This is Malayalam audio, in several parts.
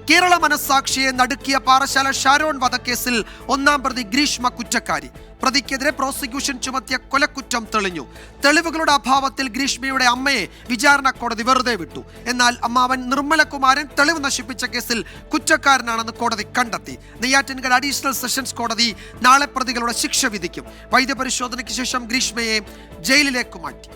കേരള മനസ്സാക്ഷിയെ നടുക്കിയ പാറശാല ഷാരോൺ വധക്കേസിൽ ഒന്നാം പ്രതി ഗ്രീഷ്മ കുറ്റക്കാരി. പ്രതിക്കെതിരെ പ്രോസിക്യൂഷൻ ചുമത്തിയ കൊലക്കുറ്റം തെളിഞ്ഞു. തെളിവുകളുടെ അഭാവത്തിൽ ഗ്രീഷ്മയുടെ അമ്മയെ വിചാരണ കോടതി വെറുതെ വിട്ടു. എന്നാൽ അമ്മാവൻ നിർമ്മലകുമാരൻ തെളിവ് നശിപ്പിച്ച കേസിൽ കുറ്റക്കാരനാണെന്ന് കോടതി കണ്ടെത്തി. നെയ്യാറ്റിൻകര അഡീഷണൽ സെഷൻസ് കോടതി നാളെ പ്രതികളുടെ ശിക്ഷ വിധിക്കും. വൈദ്യപരിശോധനയ്ക്ക് ശേഷം ഗ്രീഷ്മയെ ജയിലിലേക്ക് മാറ്റി.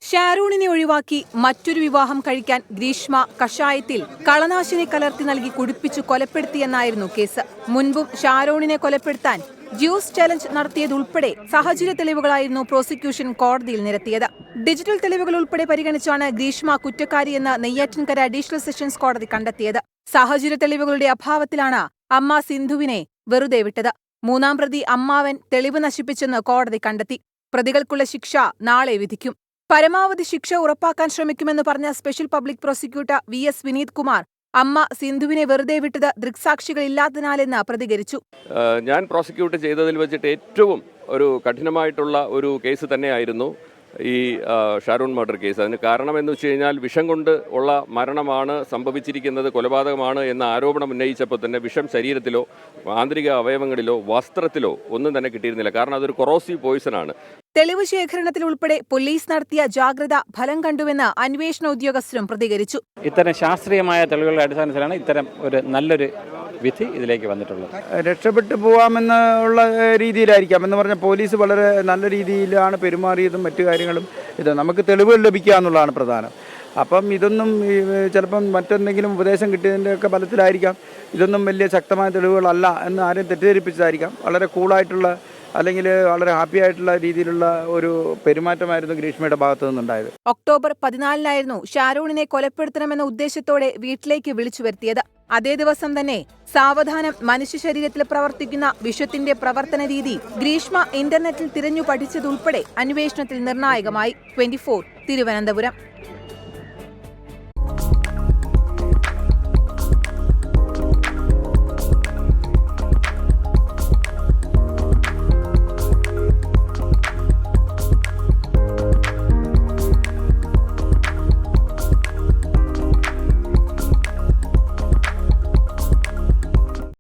ഷാരൂണിനെ ഒഴിവാക്കി മറ്റൊരു വിവാഹം കഴിക്കാൻ ഗ്രീഷ്മ കഷായത്തിൽ കളനാശിനി കലർത്തി നൽകി കുടിപ്പിച്ചു കൊലപ്പെടുത്തിയെന്നായിരുന്നു കേസ്. മുൻപും ഷാരോണിനെ കൊലപ്പെടുത്താൻ ജ്യൂസ് ചലഞ്ച് നടത്തിയതുൾപ്പെടെ സാഹചര്യ തെളിവുകളായിരുന്നു പ്രോസിക്യൂഷൻ കോടതിയിൽ നിരത്തിയത്. ഡിജിറ്റൽ തെളിവുകൾ ഉൾപ്പെടെ പരിഗണിച്ചാണ് ഗ്രീഷ്മ കുറ്റക്കാരിയെന്ന് നെയ്യാറ്റിൻകര അഡീഷണൽ സെഷൻസ് കോടതി കണ്ടെത്തിയത്. സാഹചര്യ തെളിവുകളുടെ അഭാവത്തിലാണ് അമ്മ സിന്ധുവിനെ വെറുതെ വിട്ടത്. മൂന്നാം പ്രതി അമ്മാവൻ തെളിവ് നശിപ്പിച്ചെന്ന് കോടതി കണ്ടെത്തി. പ്രതികൾക്കുള്ള ശിക്ഷ നാളെ വിധിക്കും. പരമാവധി ശിക്ഷ ഉറപ്പാക്കാൻ ശ്രമിക്കുമെന്ന് പറഞ്ഞ special public prosecutor VS Vineeth Kumar അമ്മ സിന്ധുവിനെ വെറുതെ വിട്ടത് ദൃക്സാക്ഷികളില്ലാത്തതിനാലെന്ന് പ്രതികരിച്ചു. ഞാൻ പ്രോസിക്യൂട്ട് ചെയ്തതിൽ വെച്ചിട്ട് ഏറ്റവും ഒരു കഠിനമായിട്ടുള്ള ഒരു കേസ് തന്നെയായിരുന്നു ഈ ഷാരൂൺ മർഡർ കേസ്. അതിന് കാരണമെന്ന് വെച്ച് കഴിഞ്ഞാൽ വിഷം കൊണ്ട് ഉള്ള മരണമാണ് സംഭവിച്ചിരിക്കുന്നത്, കൊലപാതകമാണ് എന്ന ആരോപണം ഉന്നയിച്ചപ്പോൾ തന്നെ വിഷം ശരീരത്തിലോ ആന്തരിക അവയവങ്ങളിലോ വസ്ത്രത്തിലോ ഒന്നും തന്നെ കിട്ടിയിരുന്നില്ല. കാരണം അതൊരു കൊറോസീവ് പോയിസൺ ആണ്. തെളിവ് ശേഖരണത്തിൽ ഉൾപ്പെടെ പോലീസ് നടത്തിയ ജാഗ്രത ഫലം കണ്ടുവെന്ന് അന്വേഷണ ഉദ്യോഗസ്ഥരും പ്രതികരിച്ചു. ഇത്തരം ശാസ്ത്രീയമായ തെളിവുകളുടെ അടിസ്ഥാനത്തിലാണ് ഇത്തരം ഒരു നല്ലൊരു വിധി ഇതിലേക്ക് വന്നിട്ടുള്ളത്. രക്ഷപ്പെട്ടു പോകാമെന്നുള്ള രീതിയിലായിരിക്കാം എന്ന് പറഞ്ഞാൽ പോലീസ് വളരെ നല്ല രീതിയിലാണ് പെരുമാറിയതും മറ്റു കാര്യങ്ങളും. ഇത് നമുക്ക് തെളിവുകൾ ലഭിക്കുക എന്നുള്ളതാണ് പ്രധാനം. അപ്പം ഇതൊന്നും ചിലപ്പം മറ്റെന്തെങ്കിലും ഉപദേശം കിട്ടിയതിൻ്റെയൊക്കെ ഫലത്തിലായിരിക്കാം. ഇതൊന്നും വലിയ ശക്തമായ തെളിവുകളല്ല എന്ന് ആരെയും തെറ്റിദ്ധരിപ്പിച്ചതായിരിക്കാം. വളരെ കൂളായിട്ടുള്ള അല്ലെങ്കിൽ വളരെ ഹാപ്പി ആയിട്ടുള്ള രീതിയിലുള്ള ഒരു പെരുമാറ്റമായിരുന്നു ഗ്രീഷ്മയുടെ ഭാഗത്തു നിന്നുണ്ടായത്. ഒക്ടോബർ 14-നായിരുന്നു ഷാരൂണിനെ കൊലപ്പെടുത്തണമെന്ന ഉദ്ദേശത്തോടെ വീട്ടിലേക്ക് വിളിച്ചു വരുത്തിയത്. അതേ ദിവസം തന്നെ സാവധാനം മനുഷ്യ ശരീരത്തിൽ പ്രവർത്തിക്കുന്ന വിഷത്തിന്റെ പ്രവർത്തന രീതി ഗ്രീഷ്മ ഇന്റർനെറ്റിൽ തിരഞ്ഞു പഠിച്ചതുൾപ്പെടെ അന്വേഷണത്തിൽ നിർണായകമായി. 24 തിരുവനന്തപുരം.